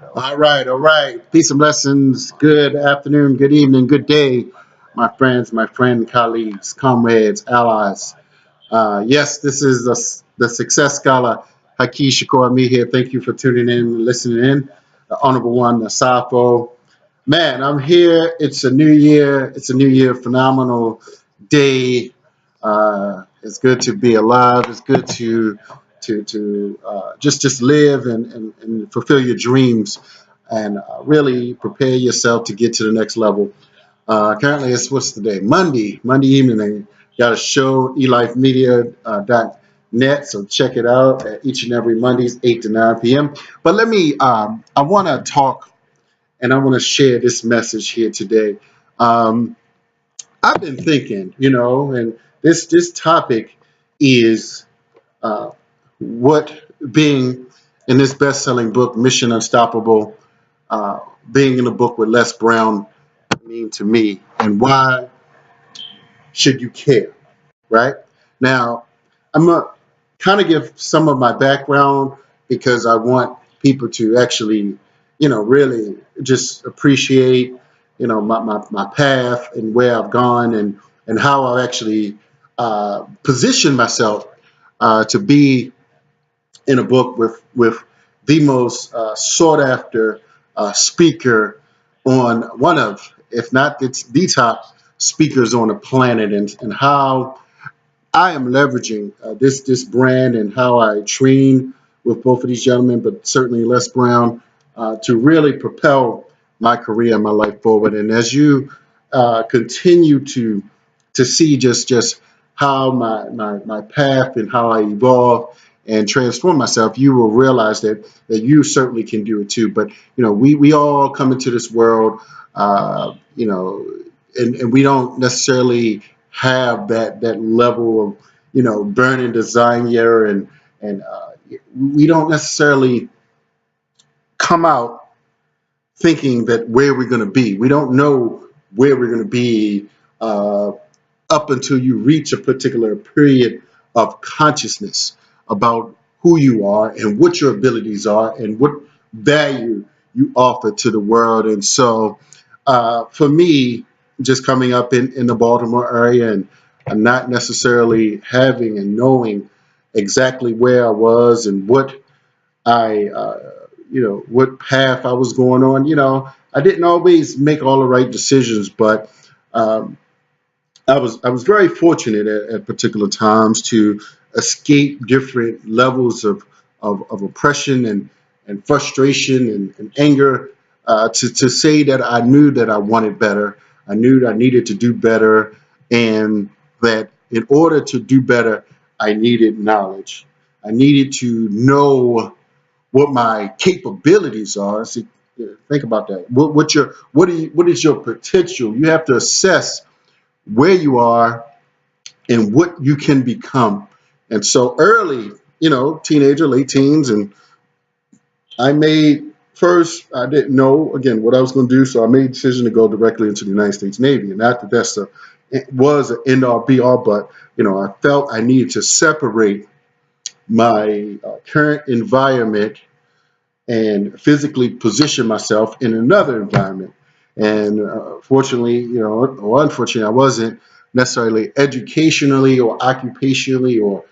All right, all right. Peace and blessings. Good afternoon, good evening, good day, my friends, my friend, colleagues, comrades, allies. Yes, this is the Success Scholar, Haki Shakur Me here. Thank you for tuning in, listening in. The Honorable One, Asafo. Man, I'm here. It's a new year. It's a new year. Phenomenal day. It's good to be alive. It's good to just live and fulfill your dreams and really prepare yourself to get to the next level. Currently, it's what's the day? Monday evening. I got a show, elifemedia.net. So check it out at each and every Mondays, 8 to 9 p.m. But I want to talk and I want to share this message here today. Um, I've been thinking, and this topic is uh, what being in this best-selling book, Mission Unstoppable, uh, being in a book with Les Brown mean to me, and why should you care, right? Now, I'm gonna kind of give some of my background because I want people to actually, really just appreciate, my path and where I've gone and how I've actually positioned myself to be in a book with the most sought after speaker on one of, if not it's the top speakers on the planet, and how I am leveraging this brand and how I train with both of these gentlemen, but certainly Les Brown, to really propel my career and my life forward. And as you continue to see just how my path and how I evolve and transform myself, you will realize that you certainly can do it too. But we all come into this world, and we don't necessarily have that level of burning desire, and we don't necessarily come out thinking that where we're going to be. We don't know where we're going to be up until you reach a particular period of consciousness about who you are and what your abilities are and what value you offer to the world. And so, for me, just coming up in the Baltimore area and not necessarily having and knowing exactly where I was and what what path I was going on. I didn't always make all the right decisions, but um, I was very fortunate at particular times to escape different levels of oppression and frustration and anger, to say that I knew that I wanted better. I knew that I needed to do better, and that in order to do better, I needed knowledge. I needed to know what my capabilities are. See, think about that. What is your potential? You have to assess where you are and what you can become. And so early, teenager, late teens, and I made first, I didn't know again what I was going to do, so I made a decision to go directly into the United States Navy. And not that it was an end all be all, but I felt I needed to separate my current environment and physically position myself in another environment. And fortunately, or unfortunately, I wasn't necessarily educationally or occupationally or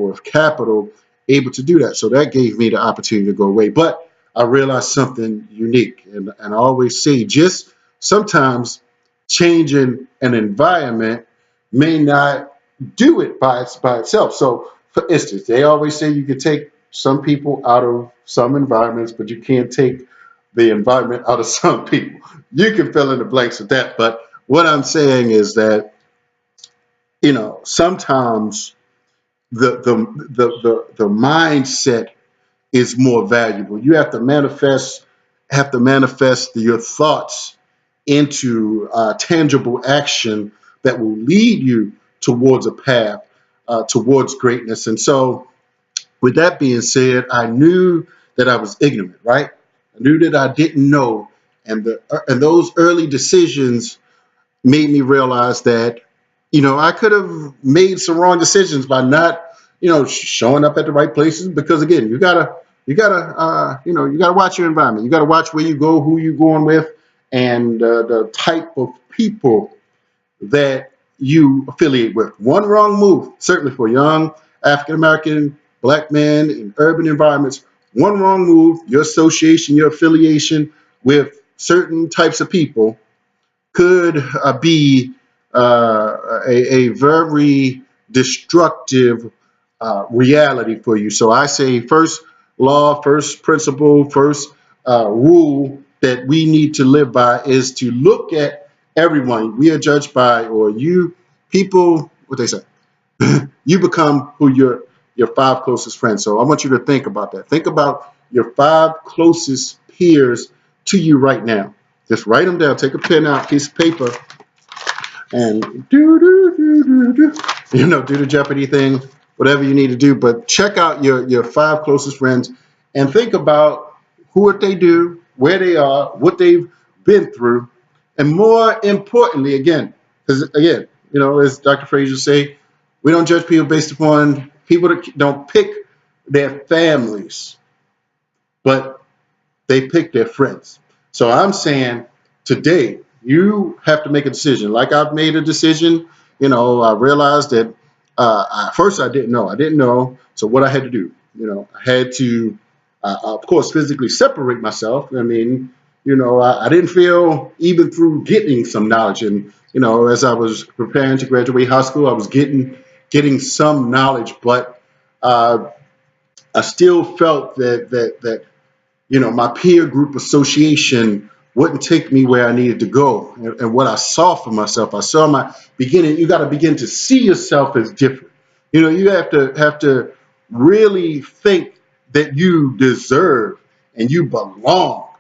with capital able to do that. So that gave me the opportunity to go away. But I realized something unique, and I always say, just sometimes changing an environment may not do it by itself. So, for instance, they always say you can take some people out of some environments, but you can't take the environment out of some people. You can fill in the blanks with that. But what I'm saying is that, sometimes the mindset is more valuable. You have to manifest your thoughts into tangible action that will lead you towards a path towards greatness. And so, with that being said, I knew that I was ignorant, right? I knew that I didn't know, and those early decisions made me realize that I could have made some wrong decisions by not showing up at the right places, because again, you gotta you gotta, you gotta watch your environment. You gotta watch where you go, who you going with, and the type of people that you affiliate with. One wrong move, certainly for young African American, black men in urban environments, one wrong move, your association, your affiliation with certain types of people could be a very destructive reality for you. So I say, first law, first principle, first rule that we need to live by is to look at everyone. We are judged by, or you people, what they say, you become who your five closest friends. So I want you to think about that. Think about your five closest peers to you right now. Just write them down. Take a pen out, piece of paper, and do the Jeopardy thing, whatever you need to do. But check out your five closest friends and think about what they do, where they are, what they've been through, and more importantly, again, because again, as Dr. Frazier say, we don't judge people based upon people that don't pick their families, but they pick their friends. So I'm saying today, you have to make a decision. Like I've made a decision, I realized that first I didn't know. I didn't know. So what I had to do, I had to, of course, physically separate myself. I mean, I didn't feel even through getting some knowledge. And, as I was preparing to graduate high school, I was getting some knowledge, but I still felt that my peer group association wouldn't take me where I needed to go. And what I saw for myself, I saw you got to begin to see yourself as different. You have to really think that you deserve and you belong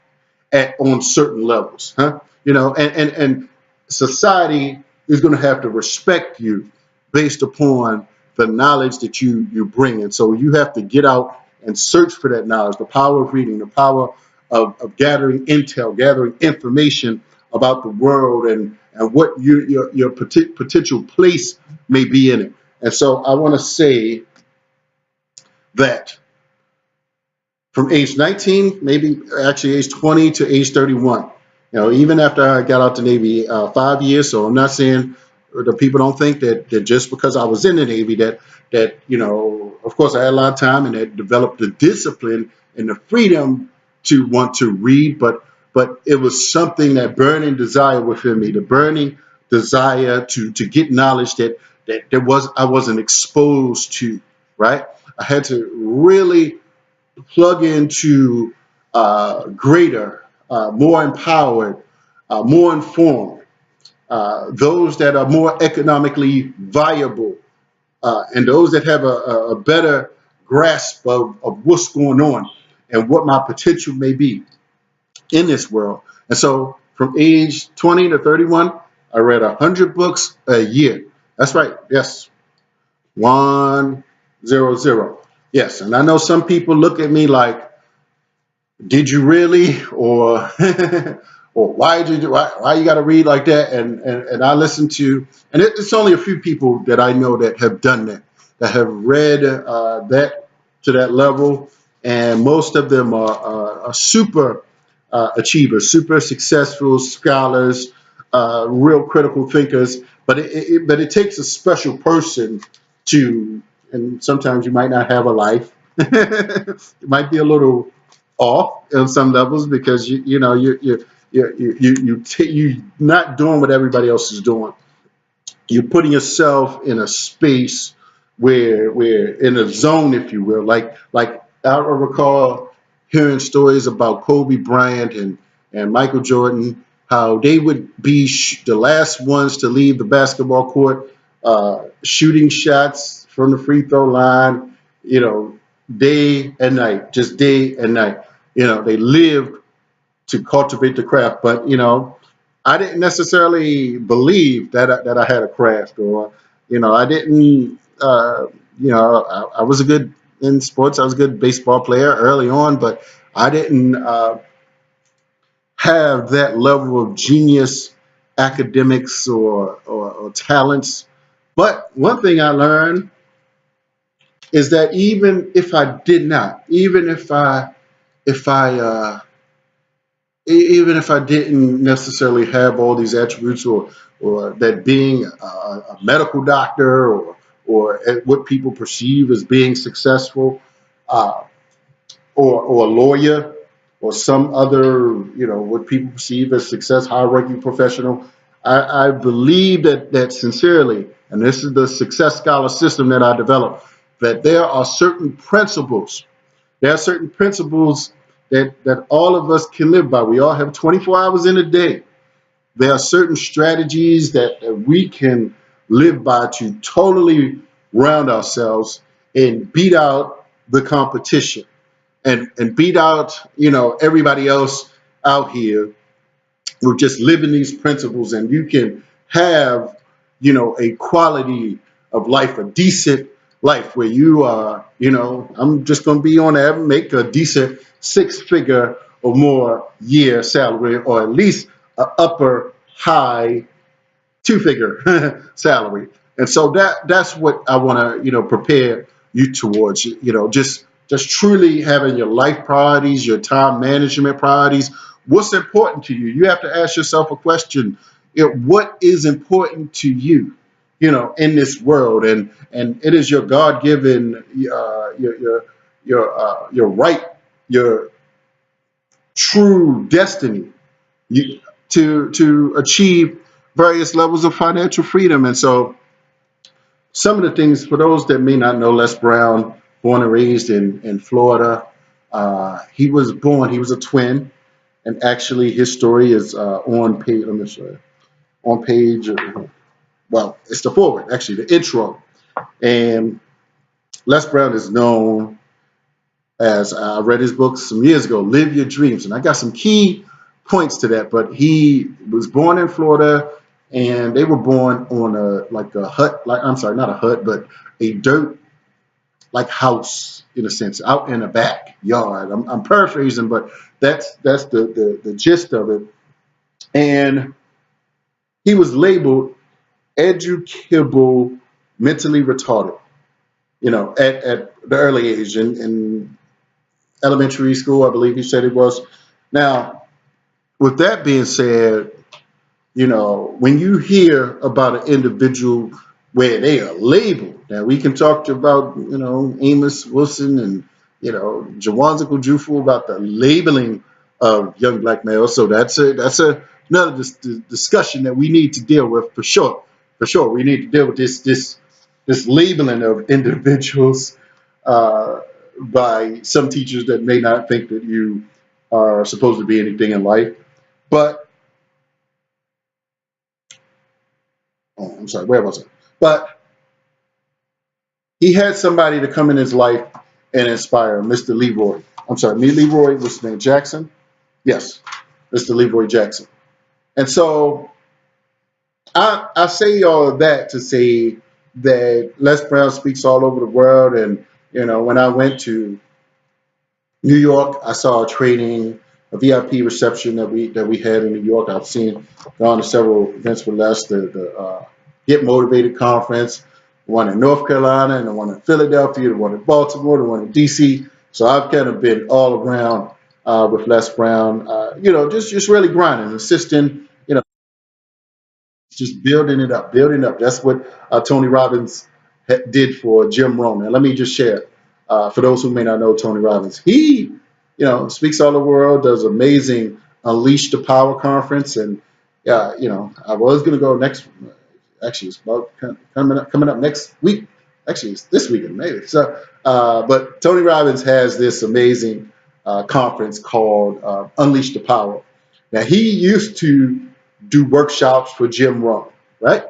on certain levels, huh? And society is going to have to respect you based upon the knowledge that you bring. And so you have to get out and search for that knowledge, the power of reading, the power of gathering intel, gathering information about the world and what your potential place may be in it. And so I want to say that from age 19, maybe actually age 20 to age 31, even after I got out the Navy, 5 years. So I'm not saying the people don't think that just because I was in the Navy that of course I had a lot of time and had developed the discipline and the freedom to want to read, but it was something, that burning desire within me, the burning desire to get knowledge that I wasn't exposed to, right? I had to really plug into greater, more empowered, more informed, those that are more economically viable, and those that have a better grasp of what's going on and what my potential may be in this world. And so from age 20 to 31, I read 100 books a year. That's right. Yes. 100. Yes. And I know some people look at me like, did you really? Or or why you got to read like that? And I listen to, and it's only a few people that I know that have done that have read that to that level. And most of them are super achievers, super successful scholars, real critical thinkers. But it takes a special person to, and sometimes you might not have a life. It might be a little off on some levels because you're not doing what everybody else is doing. You're putting yourself in a space where in a zone, if you will. Like I recall hearing stories about Kobe Bryant and Michael Jordan, how they would be the last ones to leave the basketball court, shooting shots from the free throw line, day and night, just day and night. They lived to cultivate the craft, but I didn't necessarily believe that I had a craft, or I didn't. I was a good in sports. I was a good baseball player early on, but I didn't have that level of genius, academics, or talents. But one thing I learned is that even if I did not, if I even if I didn't necessarily have all these attributes, or that being a medical doctor, or what people perceive as being successful, uh, or a lawyer, or some other, what people perceive as success, high-ranking professional. I believe that sincerely, and this is the success scholar system that I developed, that there are certain principles. There are certain principles that all of us can live by. We all have 24 hours in a day. There are certain strategies that we can live by to totally round ourselves and beat out the competition, and beat out, everybody else out here. We're just living these principles, and you can have, a quality of life, a decent life where you are, I'm just going to be on there, make a decent six-figure or more year salary, or at least an upper high two-figure salary. And so that's what I want to, prepare you towards, just truly having your life priorities, your time management priorities. What's important to you? You have to ask yourself a question. What is important to you, in this world? And it is your God-given, your right, your true destiny, you, to achieve various levels of financial freedom. And so some of the things, for those that may not know, Les Brown, born and raised in Florida. He was a twin, and actually his story is on page, let me show you, on page, well, it's the forward, actually, the intro. And Les Brown is known as, I read his book some years ago, Live Your Dreams. And I got some key points to that, but he was born in Florida, and they were born on a hut, I'm sorry, not a hut, but a dirt like house, in a sense, out in a backyard. I'm paraphrasing, but that's the gist of it. And he was labeled educable, mentally retarded, at the early age, in elementary school, I believe he said it was. Now, with that being said, when you hear about an individual where they are labeled, now we can talk about, Amos Wilson and, Jawanzical Jufu about the labeling of young black males. So that's another discussion that we need to deal with for sure. For sure, we need to deal with this labeling of individuals by some teachers that may not think that you are supposed to be anything in life. But I'm sorry, where was it? But he had somebody to come in his life and inspire him, Mr. Leroy. I'm sorry, Leroy, what's his name? Jackson? Yes, Mr. Leroy Jackson. And so I say all of that to say that Les Brown speaks all over the world. And, when I went to New York, I saw a training, a VIP reception that we had in New York. I've gone to several events with Les, the Get Motivated conference, one in North Carolina, and the one in Philadelphia, the one in Baltimore, the one in DC. So I've kind of been all around with Les Brown, just really grinding, assisting, just building it up, building up. That's what Tony Robbins did for Jim Rohn. And let me just share, for those who may not know Tony Robbins, he, speaks all over the world, does amazing Unleash the Power conference. And, I was going to go next, actually, it's about coming up next week. Actually, it's this weekend, maybe. So, but Tony Robbins has this amazing conference called Unleash the Power. Now, he used to do workshops for Jim Rohn, right?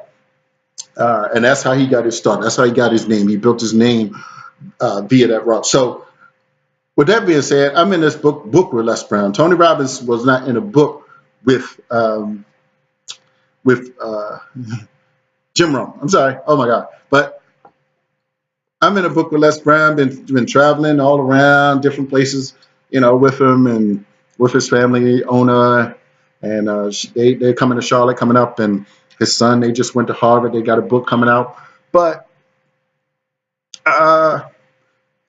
And that's how he got his start. That's how he got his name. He built his name via that route. So with that being said, I'm in this book with Les Brown. Tony Robbins was not in a book with Jim Rohn. I'm sorry. Oh, my God. But I'm in a book with Les Brown. Been traveling all around different places, with him and with his family, owner. And they're coming to Charlotte coming up, and his son, they just went to Harvard. They got a book coming out. But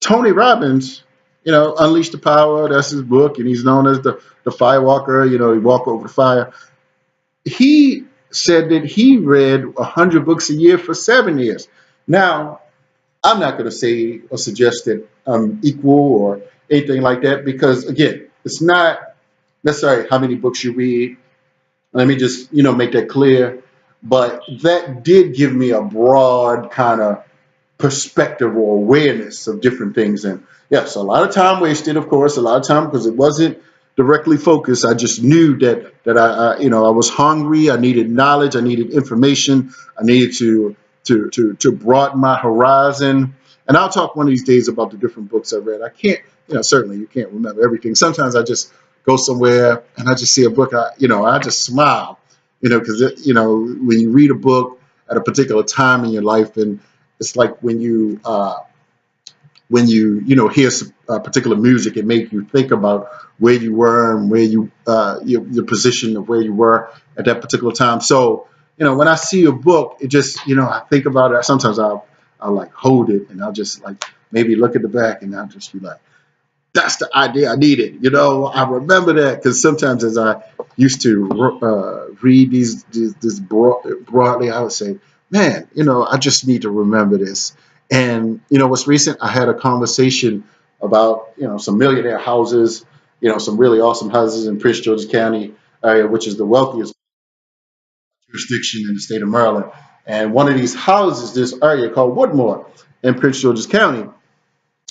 Tony Robbins, Unleash the Power, that's his book, and he's known as the Firewalker. He walk over the fire. He said that he read 100 books a year for 7 years. Now, I'm not going to say or suggest that I'm equal or anything like that because, again, it's not necessarily how many books you read. Let me just, make that clear. But that did give me a broad kind of perspective or awareness of different things. And yes, a lot of time wasted, of course, a lot of time because it wasn't directly focused. I just knew that I was hungry. I needed knowledge. I needed information. I needed to broaden my horizon. And I'll talk one of these days about the different books I read. I can't, certainly you can't remember everything. Sometimes I just go somewhere and I just see a book. I just smile, because when you read a book at a particular time in your life, and it's like when you hear some particular music, it makes you think about where you were and where your position of where you were at that particular time. So when I see a book, it just I think about it. Sometimes I'll like hold it and I'll just like maybe look at the back and I'll just be like, that's the idea I needed. I remember that because sometimes as I used to read this broadly, I would say, man, I just need to remember this. And what's recent, I had a conversation about some millionaire houses, some really awesome houses in Prince George's County area, which is the wealthiest jurisdiction in the state of Maryland. And one of these houses, this area called Woodmore in Prince George's County.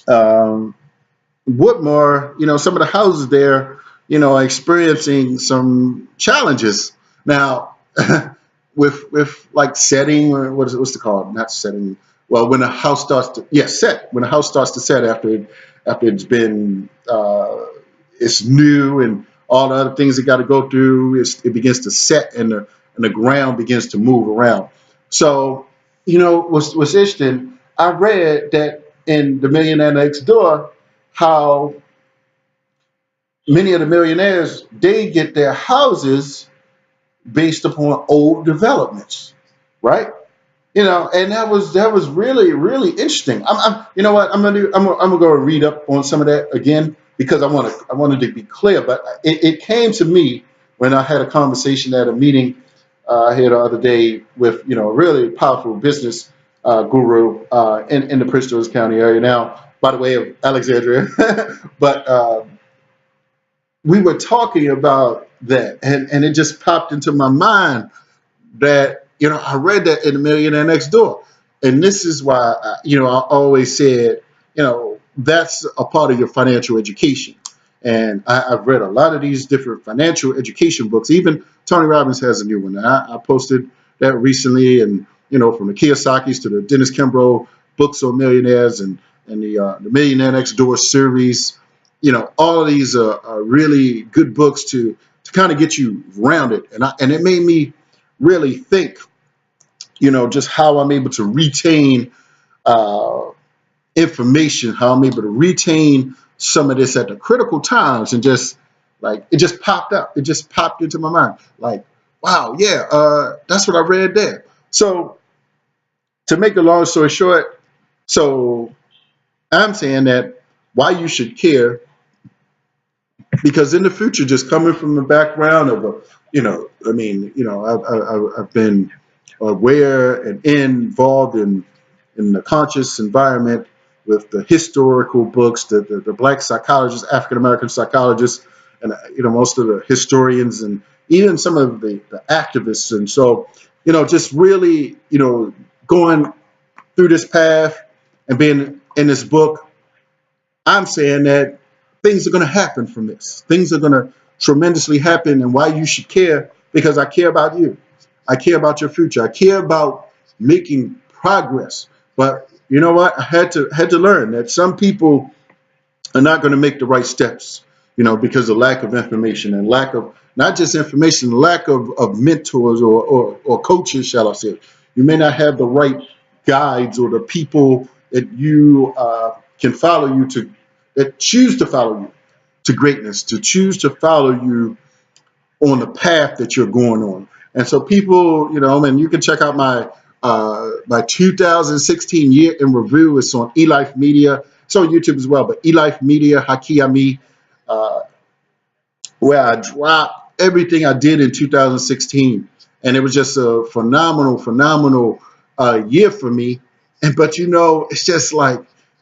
Um, Woodmore, some of the houses there, are experiencing some challenges now with like setting, or what's it called? Not setting. Well, when a house starts to set. When a house starts to set after it's been it's new and all the other things it got to go through, it begins to set and the ground begins to move around. So what's interesting. I read that in The Millionaire Next Door how many of the millionaires they get their houses based upon old developments, right? And that was really really interesting. You know what I'm gonna go and read up on some of that again because I wanted to be clear, but it came to me when I had a conversation at a meeting here the other day with a really powerful business guru in the Prince George's County area. Now, by the way, of Alexandria, but we were talking about that, and it just popped into my mind that I read that in The Millionaire Next Door, and this is why I always said that's a part of your financial education. And I've read a lot of these different financial education books. Even Tony Robbins has a new one. I posted that recently, and from the Kiyosaki's to the Dennis Kimbrough books on millionaires and the Millionaire Next Door series. All of these are really good books to kind of get you rounded, and it made me really think, just how I'm able to retain uh, information, how I'm able to retain some of this at the critical times, and just like it just popped up, it just popped into my mind, like, wow, yeah, that's what I read there. So to make a long story short, so I'm saying that why you should care because in the future, just coming from the background of I've been aware and involved in the conscious environment with the historical books, the black psychologists, African American psychologists, and most of the historians and even some of the activists. And so, just really, going through this path and being in this book, I'm saying that things are going to happen from this. Things are going to tremendously happen, and why you should care because I care about you. I care about your future. I care about making progress. But you know what? I had to learn that some people are not going to make the right steps, because of lack of information and lack of not just information, lack of mentors or coaches, shall I say. You may not have the right guides or the people that you can follow you to, that choose to follow you to greatness, to choose to follow you on the path that you're going on. And so people, and you can check out my 2016 year in review. It's on eLife Media. It's on YouTube as well. But eLife Media, Haki Ami, uh, where I dropped everything I did in 2016, and it was just a phenomenal year for me. And but it's just like,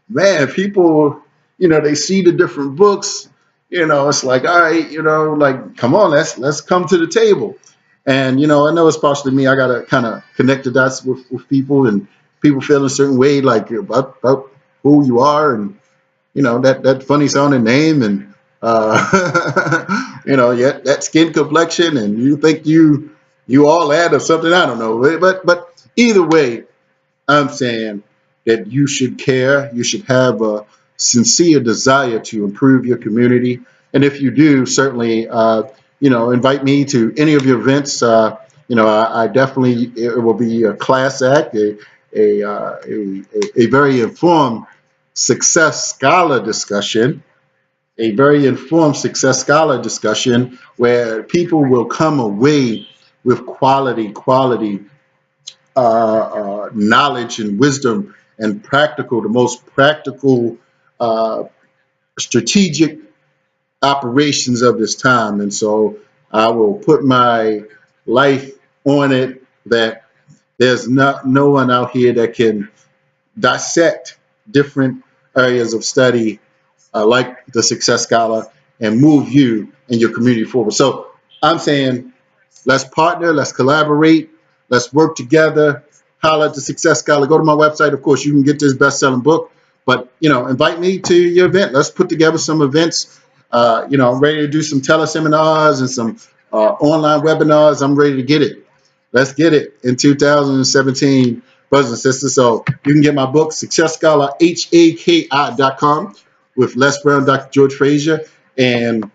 man, people, they see the different books. It's like, all right, like, come on, let's come to the table. And I know it's partially me. I gotta kind of connect the dots with people, and people feel a certain way, like about who you are, and that funny sounding name, and yeah, that skin complexion, and you think you all that or something. I don't know, but either way, I'm saying that you should care. You should have a sincere desire to improve your community, and if you do, certainly, invite me to any of your events. I definitely, it will be a class act, a very informed success scholar discussion, a very informed success scholar discussion where people will come away with quality knowledge and wisdom and the most practical, uh, strategic operations of this time. And so I will put my life on it that there's no one out here that can dissect different areas of study like the Success Scholar and move you and your community forward. So I'm saying, let's partner, let's collaborate, let's work together. Holler at the Success Scholar. Go to my website. Of course, you can get this best-selling book. But invite me to your event. Let's put together some events. I'm ready to do some teleseminars and some online webinars. I'm ready to get it. Let's get it in 2017, brothers and sisters. So you can get my book, Success Scholar, HAKI.com, with Les Brown, Dr. George Frazier. And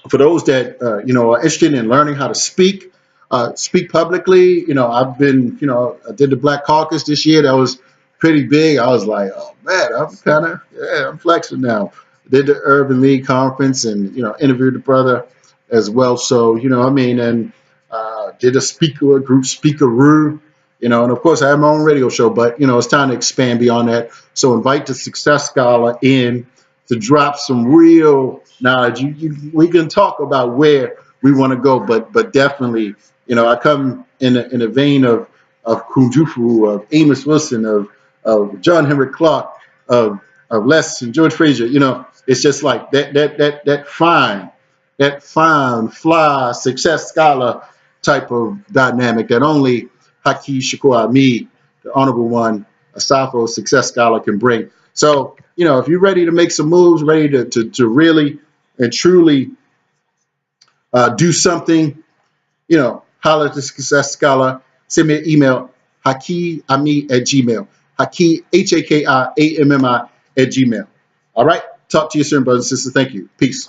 for those that are interested in learning how to speak publicly, I've been, I did the Black Caucus this year. That was pretty big. I was like, oh man, I'm flexing now. Did the Urban League Conference, and interviewed the brother as well. So and did a group speakeroo. And of course I have my own radio show, but it's time to expand beyond that. So invite the Success Scholar in to drop some real knowledge. We can talk about where we want to go, but definitely, I come in a vein of Kunjufu, of Amos Wilson, of John Henry Clark, of Les and George Frazier. It's just like that fine fly Success Scholar type of dynamic that only Haki Shakur Ami, the Honorable One, a Safo Success Scholar, can bring. So, if you're ready to make some moves, ready to really and truly do something, holler at the Success Scholar. Send me an email, hakiami@gmail. Haki, HAKIAMMI @gmail. All right. Talk to you soon, brothers and sisters. Thank you. Peace.